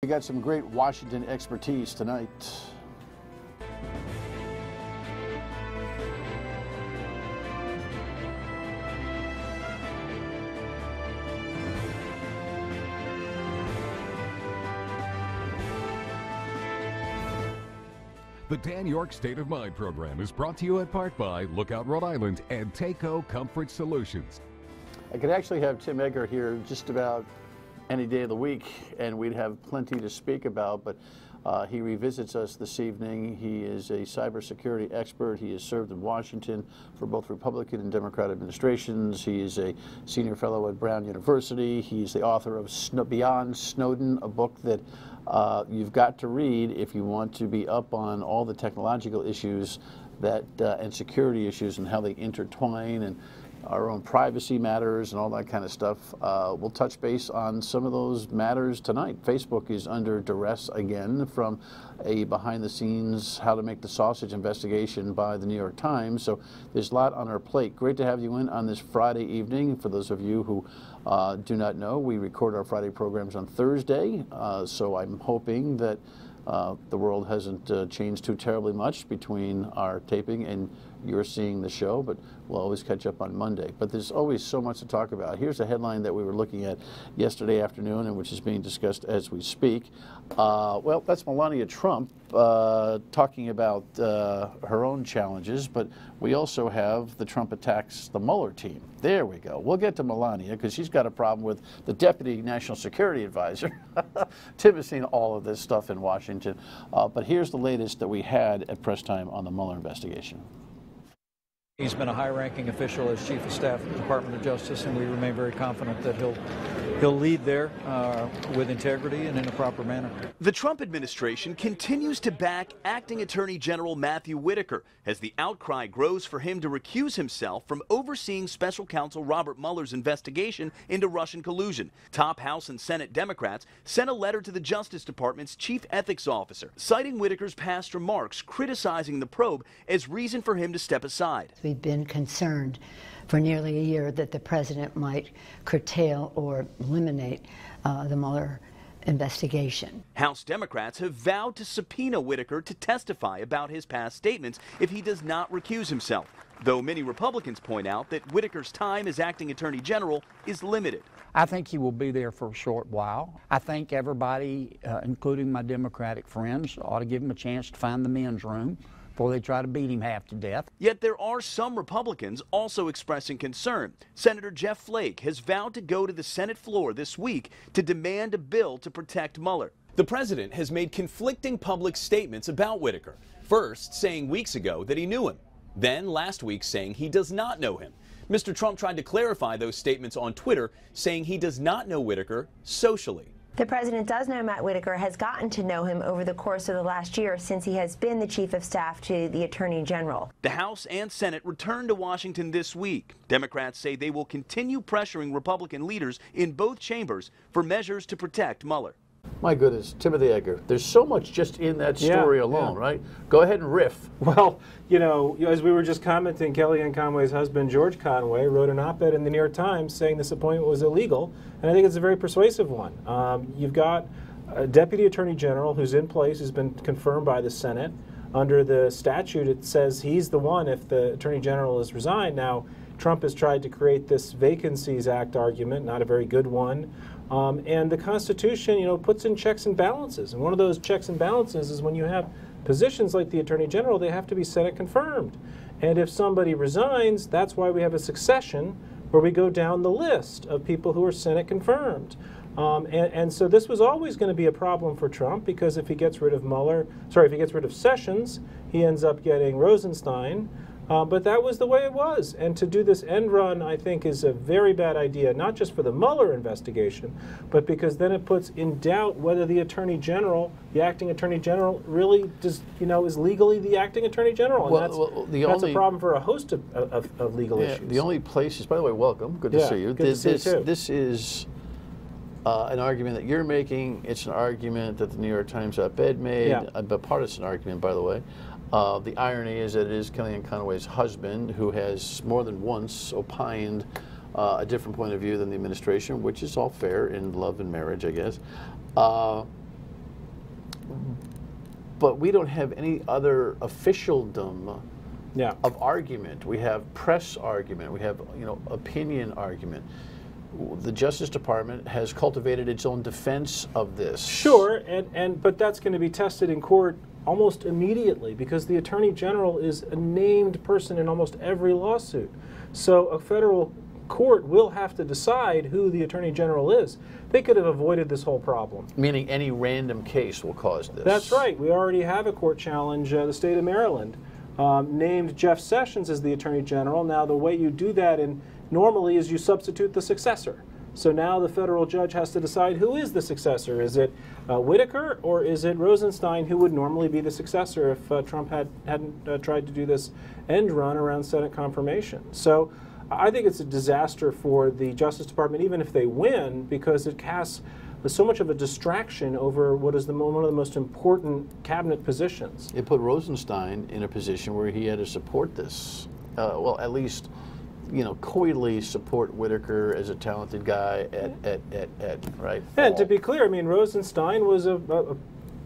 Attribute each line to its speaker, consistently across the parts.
Speaker 1: We got some great Washington expertise tonight.
Speaker 2: The Dan York State of Mind program is brought to you in part by Lookout Rhode Island and Taco Comfort Solutions.
Speaker 1: I could actually have Tim Edgar here just about any day of the week, and we'd have plenty to speak about, but he revisits us this evening. He is a cybersecurity expert. He has served in Washington for both Republican and Democrat administrations. He is a senior fellow at Brown University. He's the author of Beyond Snowden, a book that you've got to read if you want to be up on all the technological issues that and security issues and how they intertwine, and our own privacy matters and all that kind of stuff. We'll touch base on some of those matters tonight. Facebook is under duress again from a behind-the-scenes how to make the sausage investigation by the New York Times. So there's a lot on our plate. Great to have you in on this Friday evening. For those of you who do not know, we record our Friday programs on Thursday. So I'm hoping that the world hasn't changed too terribly much between our taping and you're seeing the show, but we'll always catch up on Monday. But there's always so much to talk about. Here's a headline that we were looking at yesterday afternoon and which is being discussed as we speak. Well, that's Melania Trump talking about her own challenges, but we also have the Trump attacks the Mueller team. There we go. We'll get to Melania because she's got a problem with the Deputy National Security Advisor. Tim has seen all of this stuff in Washington. But here's the latest that we had at press time on the Mueller investigation.
Speaker 3: He's been a high-ranking official as Chief of Staff at the Department of Justice, and we remain very confident that he'll lead there with integrity and in a proper manner.
Speaker 4: The Trump administration continues to back Acting Attorney General Matthew Whitaker as the outcry grows for him to recuse himself from overseeing Special Counsel Robert Mueller's investigation into Russian collusion. Top House and Senate Democrats sent a letter to the Justice Department's Chief Ethics Officer, citing Whitaker's past remarks criticizing the probe as reason for him to step aside.
Speaker 5: We've been concerned for nearly a year that the president might curtail or eliminate the Mueller investigation.
Speaker 4: House Democrats have vowed to subpoena Whitaker to testify about his past statements if he does not recuse himself, though many Republicans point out that Whitaker's time as acting attorney general is limited.
Speaker 6: I think he will be there for a short while. I think everybody, including my Democratic friends, ought to give him a chance to find the men's room before they try to beat him half to death.
Speaker 4: Yet there are some Republicans also expressing concern. Senator Jeff Flake has vowed to go to the Senate floor this week to demand a bill to protect Mueller. The president has made conflicting public statements about Whitaker, first saying weeks ago that he knew him, then last week saying he does not know him. Mr. Trump tried to clarify those statements on Twitter, saying he does not know Whitaker socially.
Speaker 7: The president does know Matt Whitaker, has gotten to know him over the course of the last year since he has been the chief of staff to the attorney general.
Speaker 4: The House and Senate return to Washington this week. Democrats say they will continue pressuring Republican leaders in both chambers for measures to protect Mueller.
Speaker 1: My goodness, Timothy Edgar, there's so much just in that story alone, right? Go ahead and riff.
Speaker 8: Well, you know, as we were just commenting, Kellyanne Conway's husband, George Conway, wrote an op-ed in the New York Times saying this appointment was illegal, and I think it's a very persuasive one. You've got a deputy attorney general who's in place, who's been confirmed by the Senate. Under the statute, it says he's the one if the attorney general is resigned. Now, Trump has tried to create this Vacancies Act argument, not a very good one. And the Constitution, you know, puts in checks and balances. And one of those checks and balances is when you have positions like the Attorney General, they have to be Senate confirmed. And if somebody resigns, that's why we have a succession where we go down the list of people who are Senate confirmed. And so this was always going to be a problem for Trump because if he gets rid of if he gets rid of Sessions, he ends up getting Rosenstein. But that was the way it was. And to do this end run, I think, is a very bad idea, not just for the Mueller investigation, but because then it puts in doubt whether the Attorney General, the acting Attorney General, really does, you know, is legally the acting Attorney General. And that's a problem for a host of legal issues.
Speaker 1: The only places, by the way, welcome. Good to see you.
Speaker 8: Good to see you too.
Speaker 1: This is an argument that you're making. It's an argument that the New York Times op-ed made, a bipartisan argument, by the way. The irony is that it is Kellyanne Conway's husband who has more than once opined a different point of view than the administration, which is all fair in love and marriage, I guess. but we don't have any other officialdom of argument. We have press argument. We have, you know, opinion argument. The Justice Department has cultivated its own defense of this.
Speaker 8: Sure, but that's going to be tested in court almost immediately because the Attorney General is a named person in almost every lawsuit. So a federal court will have to decide who the Attorney General is. They could have avoided this whole problem.
Speaker 1: Meaning any random case will cause this.
Speaker 8: That's right. We already have a court challenge. The state of Maryland named Jeff Sessions as the Attorney General. Now the way you do that normally is you substitute the successor. So now the federal judge has to decide who is the successor. Is it Whitaker or is it Rosenstein, who would normally be the successor if Trump hadn't tried to do this end run around Senate confirmation? So I think it's a disaster for the Justice Department, even if they win, because it casts so much of a distraction over what is one of the most important cabinet positions.
Speaker 1: It put Rosenstein in a position where he had to support this. Well, at least, you know, coyly support Whitaker as a talented guy at right?
Speaker 8: And to be clear, I mean, Rosenstein was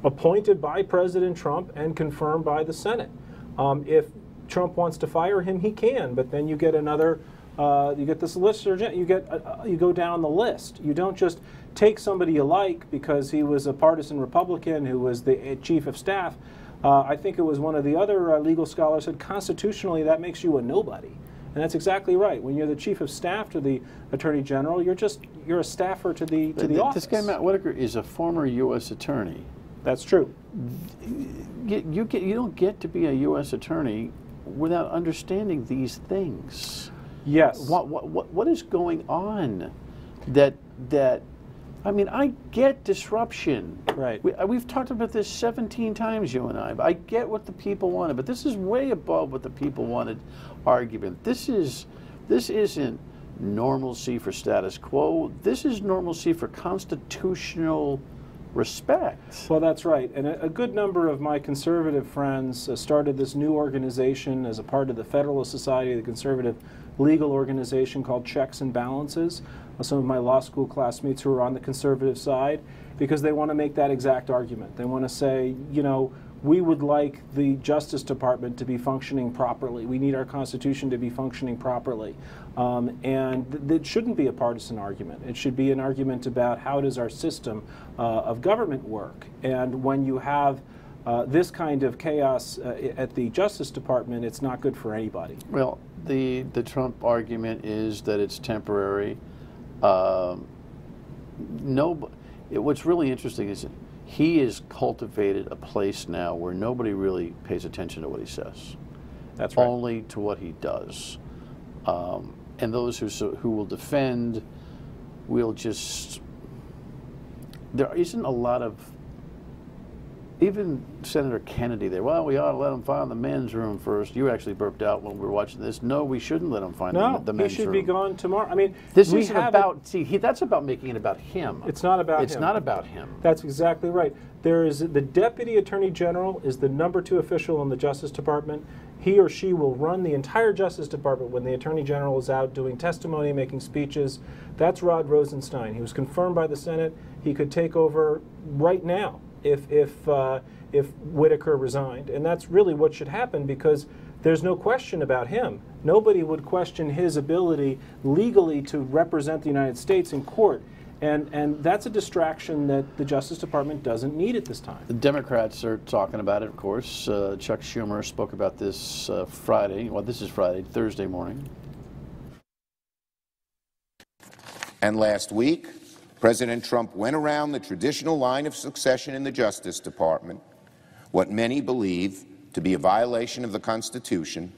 Speaker 8: appointed by President Trump and confirmed by the Senate. If Trump wants to fire him, he can, but then you get another, you get this list, you go down the list. You don't just take somebody you like because he was a partisan Republican who was the chief of staff. I think it was one of the other legal scholars said constitutionally that makes you a nobody. And that's exactly right. When you're the chief of staff to the Attorney General, you're a staffer to the office.
Speaker 1: This guy Matt Whitaker is a former U.S. attorney.
Speaker 8: That's true.
Speaker 1: You don't get to be a U.S. attorney without understanding these things.
Speaker 8: Yes.
Speaker 1: What is going on? I mean, I get disruption.
Speaker 8: Right.
Speaker 1: We've talked about this 17 times, you and I. I get what the people wanted, but this is way above what the people wanted argument. This isn't normalcy for status quo. This is normalcy for constitutional respect.
Speaker 8: Well, that's right. And a good number of my conservative friends started this new organization as a part of the Federalist Society, the conservative legal organization called Checks and Balances. Some of my law school classmates who are on the conservative side, because they want to make that exact argument. They want to say, you know, we would like the Justice Department to be functioning properly. We need our Constitution to be functioning properly. And it shouldn't be a partisan argument. It should be an argument about how does our system of government work. And when you have this kind of chaos at the Justice Department, it's not good for anybody.
Speaker 1: Well, the Trump argument is that it's temporary. What's really interesting is he has cultivated a place now where nobody really pays attention to what he says.
Speaker 8: That's right.
Speaker 1: Only to what he does. And those who will defend will just... There isn't a lot of... Even Senator Kennedy there, well, we ought to let him find the men's room first. You actually burped out when we were watching this. No, we shouldn't let him find the men's room.
Speaker 8: No, he should be gone tomorrow. I mean,
Speaker 1: this isn't about, that's about making it about him.
Speaker 8: It's not about him.
Speaker 1: It's not about him.
Speaker 8: That's exactly right. There is the Deputy Attorney General is the #2 official in the Justice Department. He or she will run the entire Justice Department when the Attorney General is out doing testimony, making speeches. That's Rod Rosenstein. He was confirmed by the Senate. He could take over right now if Whitaker resigned. And that's really what should happen, because there's no question about him. Nobody would question his ability legally to represent the United States in court. And that's a distraction that the Justice Department doesn't need at this time.
Speaker 1: The Democrats are talking about it, of course. Chuck Schumer spoke about this Friday. Well, this is Friday, Thursday morning.
Speaker 9: And last week, President Trump went around the traditional line of succession in the Justice Department, what many believe to be a violation of the Constitution,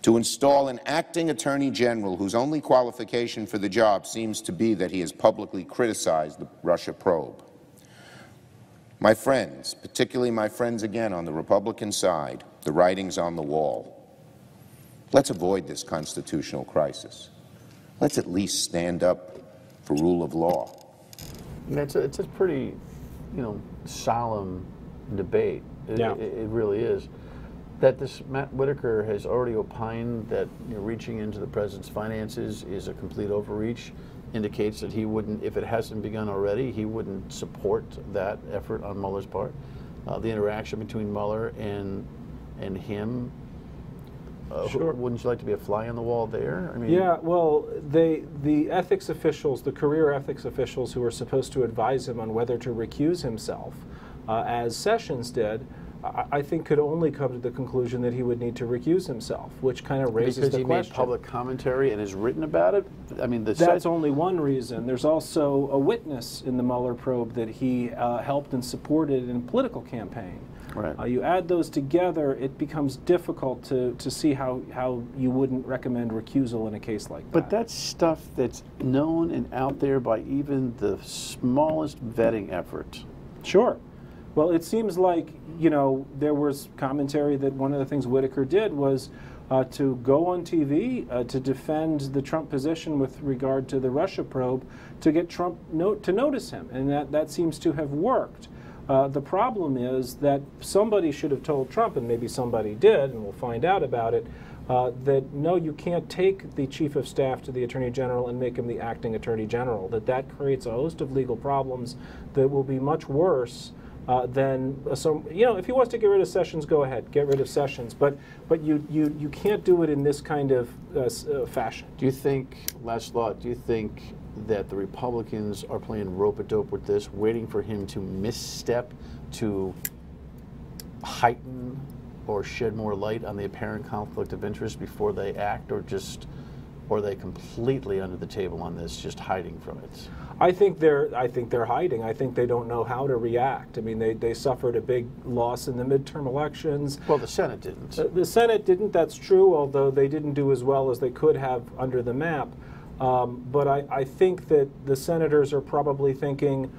Speaker 9: to install an acting Attorney General whose only qualification for the job seems to be that he has publicly criticized the Russia probe. My friends, particularly my friends again on the Republican side, the writing's on the wall. Let's avoid this constitutional crisis. Let's at least stand up for rule of law.
Speaker 1: It's a pretty, solemn debate. It really is. That this Matt Whitaker has already opined that reaching into the president's finances is a complete overreach indicates that he wouldn't, if it hasn't begun already, he wouldn't support that effort on Mueller's part. the interaction between Mueller and him.
Speaker 8: Sure.
Speaker 1: Wouldn't you like to be a fly on the wall there? I mean,
Speaker 8: yeah, well, the ethics officials, the career ethics officials who are supposed to advise him on whether to recuse himself, as Sessions did, I think could only come to the conclusion that he would need to recuse himself, which kind of raises the question.
Speaker 1: Because he made public commentary and has written about it? I mean,
Speaker 8: that's only one reason. There's also a witness in the Mueller probe that he helped and supported in a political campaign.
Speaker 1: Right.
Speaker 8: You add those together, it becomes difficult to see how you wouldn't recommend recusal in a case like that.
Speaker 1: But that's stuff that's known and out there by even the smallest vetting effort.
Speaker 8: Sure. Well, it seems like, you know, there was commentary that one of the things Whitaker did was to go on TV to defend the Trump position with regard to the Russia probe, to get Trump to notice him, and that seems to have worked. The problem is that somebody should have told Trump, and maybe somebody did, and we'll find out about it, that no, you can't take the chief of staff to the attorney general and make him the acting attorney general, that creates a host of legal problems that will be much worse than some. You know, if he wants to get rid of Sessions, go ahead, get rid of Sessions, but you can't do it in this kind of fashion.
Speaker 1: Do you think, last thought, do you think that the Republicans are playing rope-a-dope with this, waiting for him to misstep to heighten or shed more light on the apparent conflict of interest before they act, or are they completely under the table on this, just hiding from it?
Speaker 8: I think they're hiding. I think they don't know how to react. I mean, they suffered a big loss in the midterm elections.
Speaker 1: Well, the Senate didn't.
Speaker 8: The Senate didn't, that's true, although they didn't do as well as they could have under the map. But I think that the senators are probably thinking,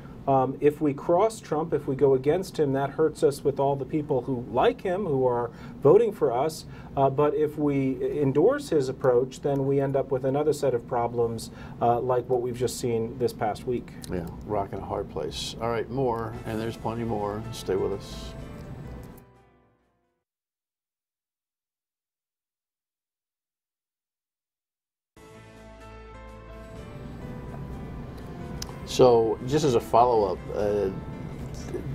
Speaker 8: if we cross Trump, if we go against him, that hurts us with all the people who like him, who are voting for us. But if we endorse his approach, then we end up with another set of problems like what we've just seen this past week.
Speaker 1: Yeah, rock in a hard place. All right, more, and there's plenty more. Stay with us. So, just as a follow-up,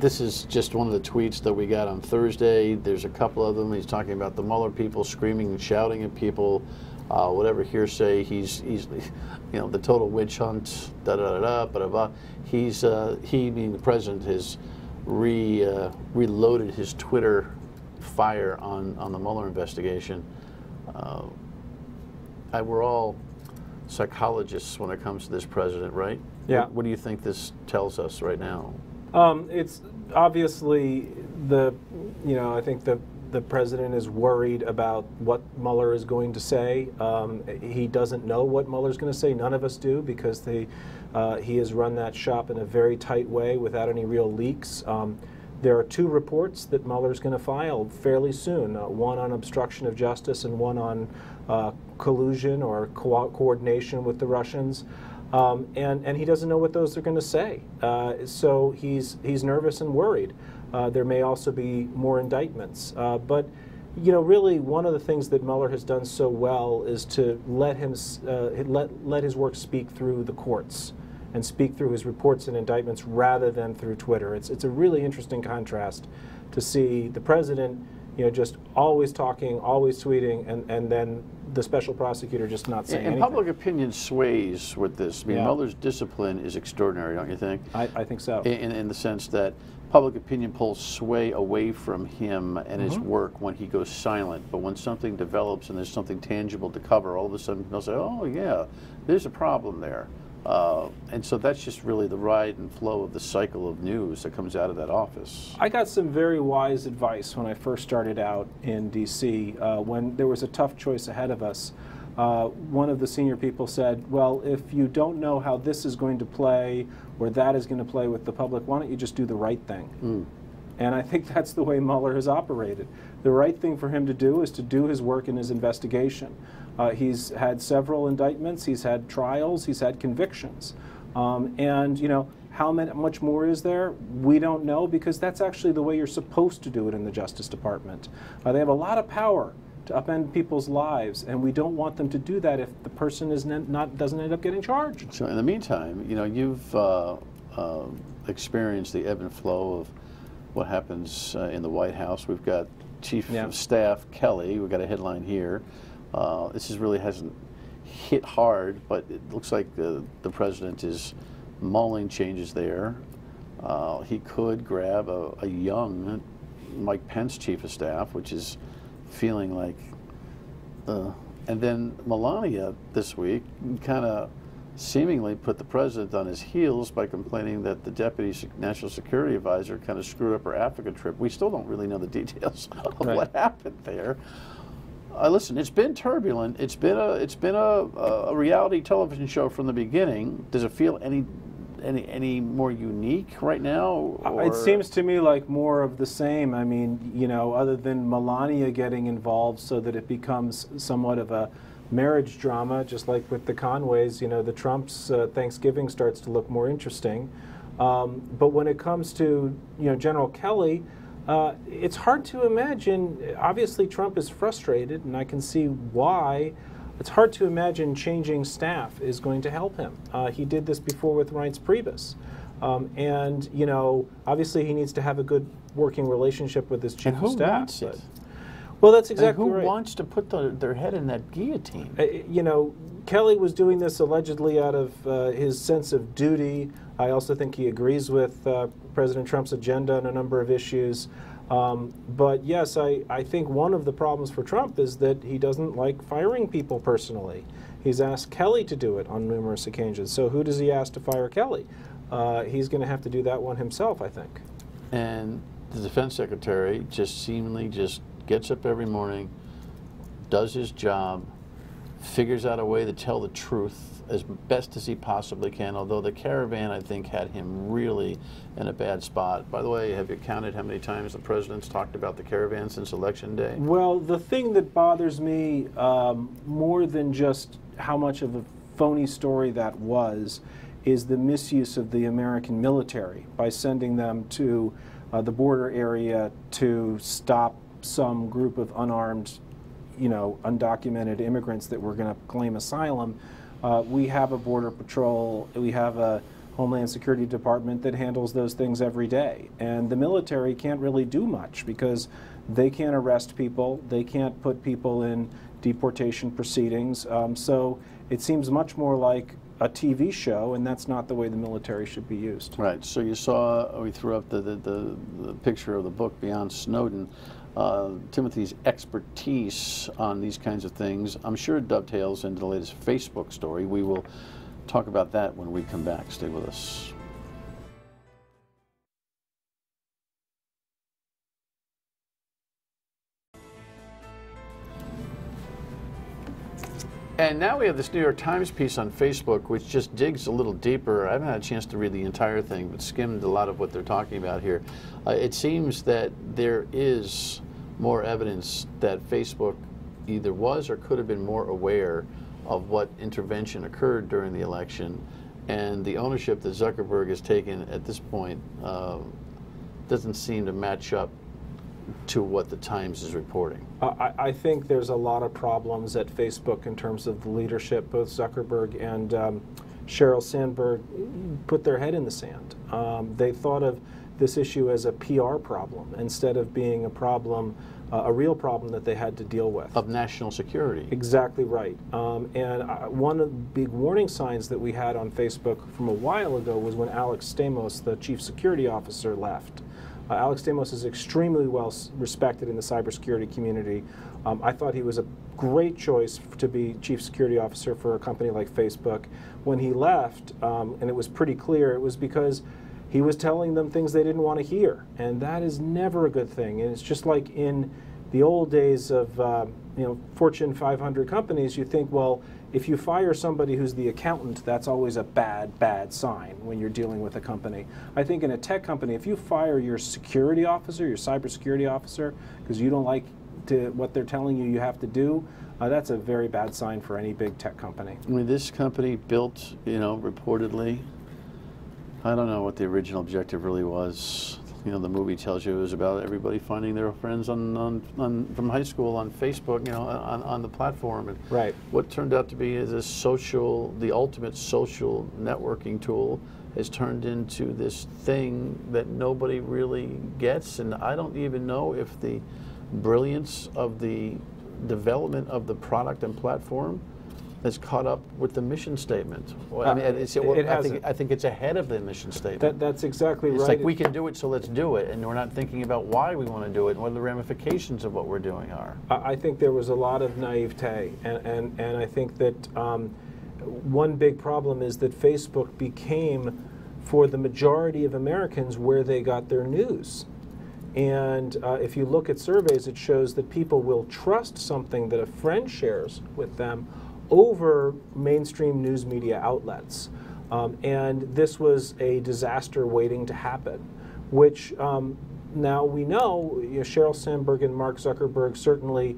Speaker 1: this is just one of the tweets that we got on Thursday. There's a couple of them. He's talking about the Mueller people screaming and shouting at people, whatever hearsay. He's you know, the total witch hunt, da-da-da-da, blah-blah-blah. He, being the president, has reloaded his Twitter fire on the Mueller investigation. We're all psychologists when it comes to this president, right?
Speaker 8: Yeah.
Speaker 1: What do you think this tells us right now?
Speaker 8: It's obviously I think the president is worried about what Mueller is going to say. He doesn't know what Mueller's going to say. None of us do, because he has run that shop in a very tight way without any real leaks. There are two reports that Mueller's going to file fairly soon, one on obstruction of justice and one on collusion or coordination with the Russians. And he doesn't know what those are going to say. So he's nervous and worried. There may also be more indictments. But you know, really, one of the things that Mueller has done so well is to let his work speak through the courts and speak through his reports and indictments rather than through Twitter. It's a really interesting contrast to see the president, you know, just always talking, always tweeting, and then the special prosecutor just not saying anything.
Speaker 1: And public opinion sways with this. I mean,
Speaker 8: Yeah.
Speaker 1: Mueller's discipline is extraordinary, don't you think?
Speaker 8: I think so.
Speaker 1: In the sense that public opinion polls sway away from him and his work when he goes silent. But when something develops and there's something tangible to cover, all of a sudden they'll say, oh, yeah, there's a problem there. And so that's just really the ride and flow of the cycle of news that comes out of that office.
Speaker 8: I got some very wise advice when I first started out in D.C. When there was a tough choice ahead of us. One of the senior people said, well, if you don't know how this is going to play or that is going to play with the public, why don't you just do the right thing? And I think that's the way Mueller has operated. The right thing for him to do is to do his work in his investigation. He's had several indictments, he's had trials, he's had convictions. And you know, how much more is there? We don't know, because that's actually the way you're supposed to do it in the Justice Department. They have a lot of power to upend people's lives, and we don't want them to do that if the person doesn't end up getting charged.
Speaker 1: So in the meantime, you know, you've experienced the ebb and flow what happens in the White House. We've got Chief of Staff Kelly. We've got a headline here. This really hasn't hit hard, but it looks like the president is mulling changes there. He could grab a young Mike Pence Chief of Staff, which is feeling like, and then Melania this week kind of seemingly put the president on his heels by complaining that the deputy national security advisor kind of screwed up her Africa trip. We still don't really know the details of what happened there. Listen, it's been turbulent. It's been a reality television show from the beginning. Does it feel any more unique right now? Or?
Speaker 8: It seems to me like more of the same. I mean, you know, other than Melania getting involved so that it becomes somewhat of a marriage drama, just like with the Conways, you know, the Trumps' Thanksgiving starts to look more interesting. But when it comes to, you know, General Kelly, it's hard to imagine. Obviously, Trump is frustrated, and I can see why. It's hard to imagine changing staff is going to help him. He did this before with Reince Priebus. And, you know, obviously he needs to have a good working relationship with his chief of staff.
Speaker 1: Wants it?
Speaker 8: Well, that's exactly right.
Speaker 1: Who wants to put their head in that guillotine?
Speaker 8: You know, Kelly was doing this allegedly out of his sense of duty. I also think he agrees with President Trump's agenda on a number of issues. But yes, I think one of the problems for Trump is that he doesn't like firing people personally. He's asked Kelly to do it on numerous occasions. So who does he ask to fire Kelly? He's going to have to do that one himself, I think.
Speaker 1: And the defense secretary just seemingly just gets up every morning, does his job, figures out a way to tell the truth as best as he possibly can, although the caravan, I think, had him really in a bad spot. By the way, have you counted how many times the president's talked about the caravan since Election Day?
Speaker 8: Well, the thing that bothers me more than just how much of a phony story that was is the misuse of the American military by sending them to the border area to stop some group of unarmed, you know, undocumented immigrants that were going to claim asylum. We have a border patrol, we have a Homeland Security Department that handles those things every day. And the military can't really do much because they can't arrest people, they can't put people in deportation proceedings. So it seems much more like a TV show, and that's not the way the military should be used.
Speaker 1: Right. So you saw, we threw up the picture of the book Beyond Snowden. Timothy's expertise on these kinds of things, I'm sure it dovetails into the latest Facebook story. We will talk about that when we come back. Stay with us. And now we have this New York Times piece on Facebook, which just digs a little deeper. I haven't had a chance to read the entire thing, but skimmed a lot of what they're talking about here. It seems that there is more evidence that Facebook either was or could have been more aware of what intervention occurred during the election, and the ownership that Zuckerberg has taken at this point doesn't seem to match up to what the Times is reporting.
Speaker 8: I think there's a lot of problems at Facebook in terms of the leadership. Both Zuckerberg and Sheryl Sandberg put their head in the sand. They thought of this issue as a PR problem instead of being a problem, a real problem that they had to deal with.
Speaker 1: Of national security.
Speaker 8: Exactly right. And one of the big warning signs that we had on Facebook from a while ago was when Alex Stamos, the chief security officer, left. Alex Stamos is extremely well respected in the cybersecurity community. I thought he was a great choice to be chief security officer for a company like Facebook. When he left, and it was pretty clear, it was because he was telling them things they didn't want to hear, and that is never a good thing. And it's just like in the old days of you know, Fortune 500 companies, you think, well, if you fire somebody who's the accountant, that's always a bad sign when you're dealing with a company. I think in a tech company, if you fire your security officer, your cybersecurity officer, because you don't like what they're telling you have to do, that's a very bad sign for any big tech company.
Speaker 1: I mean, this company built, you know, reportedly, I don't know what the original objective really was. You know, the movie tells you it was about everybody finding their friends from high school on Facebook, you know, on the platform. And
Speaker 8: right.
Speaker 1: What turned out to be is the ultimate social networking tool has turned into this thing that nobody really gets, and I don't even know if the brilliance of the development of the product and platform has caught up with the mission statement. I mean, I think it's ahead of the mission statement.
Speaker 8: That's exactly right.
Speaker 1: It's like, we can do it, so let's do it, and we're not thinking about why we want to do it and what the ramifications of what we're doing are.
Speaker 8: I think there was a lot of naivete, and I think that one big problem is that Facebook became, for the majority of Americans, where they got their news. And if you look at surveys, it shows that people will trust something that a friend shares with them over mainstream news media outlets. And this was a disaster waiting to happen, which now we know, Sheryl Sandberg and Mark Zuckerberg certainly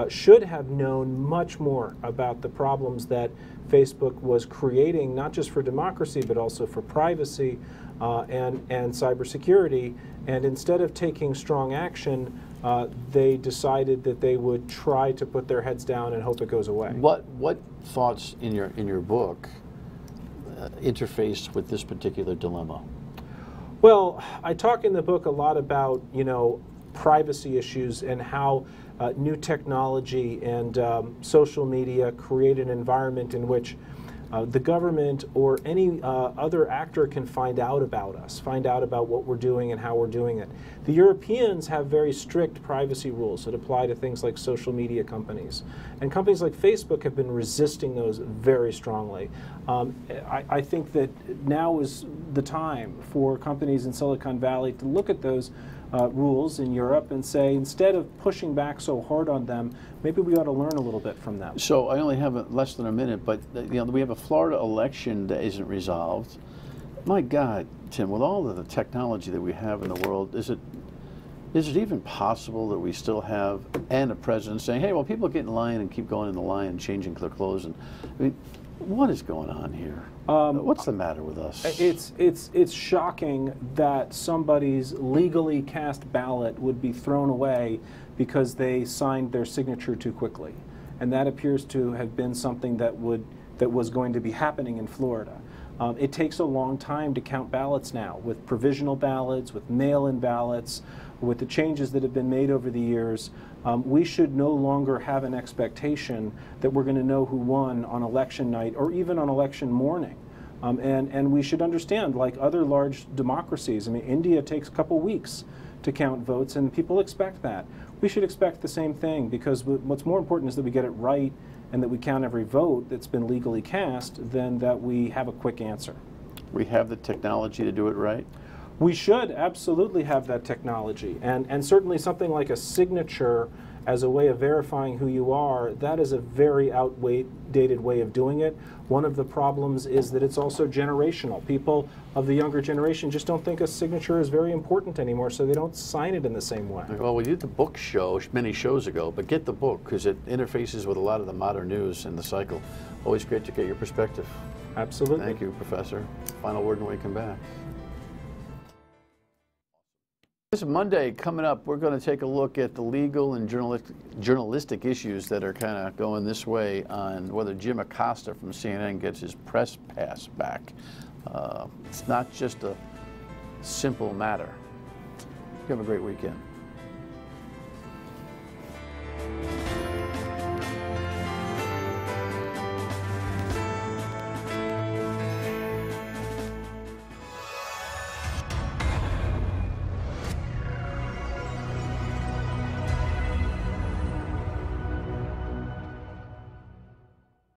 Speaker 8: should have known much more about the problems that Facebook was creating, not just for democracy, but also for privacy and cybersecurity. And instead of taking strong action, they decided that they would try to put their heads down and hope it goes away.
Speaker 1: What thoughts in your book interface with this particular dilemma?
Speaker 8: Well, I talk in the book a lot about, privacy issues and how new technology and social media create an environment in which the government or any other actor can find out about us, find out about what we're doing and how we're doing it. The Europeans have very strict privacy rules that apply to things like social media companies. And companies like Facebook have been resisting those very strongly. I think that now is the time for companies in Silicon Valley to look at those rules in Europe and say, instead of pushing back so hard on them, maybe we ought to learn a little bit from them.
Speaker 1: So I only have less than a minute, but we have a Florida election that isn't resolved. My God, Tim, with all of the technology that we have in the world, is it even possible that we still have a president saying, hey, well, people get in line and keep going in the line and changing their clothes? And I mean, what is going on here? What's the matter with us?
Speaker 8: It's shocking that somebody's legally cast ballot would be thrown away because they signed their signature too quickly, and that appears to have been something that was going to be happening in Florida. It takes a long time to count ballots now, with provisional ballots, with mail-in ballots, with the changes that have been made over the years. We should no longer have an expectation that we're going to know who won on election night or even on election morning. And we should understand, like other large democracies, I mean, India takes a couple weeks to count votes, and people expect that. We should expect the same thing, because what's more important is that we get it right and that we count every vote that's been legally cast than that we have a quick answer.
Speaker 1: We have the technology to do it right?
Speaker 8: We should absolutely have that technology, and certainly something like a signature as a way of verifying who you are, that is a very outdated way of doing it. One of the problems is that it's also generational. People of the younger generation just don't think a signature is very important anymore, so they don't sign it in the same way.
Speaker 1: Well, we did the book show many shows ago, but get the book because it interfaces with a lot of the modern news in the cycle. Always great to get your perspective.
Speaker 8: Absolutely.
Speaker 1: Thank you, Professor. Final word when we come back. This Monday coming up, we're going to take a look at the legal and journalistic issues that are kind of going this way on whether Jim Acosta from CNN gets his press pass back. It's not just a simple matter. You have a great weekend.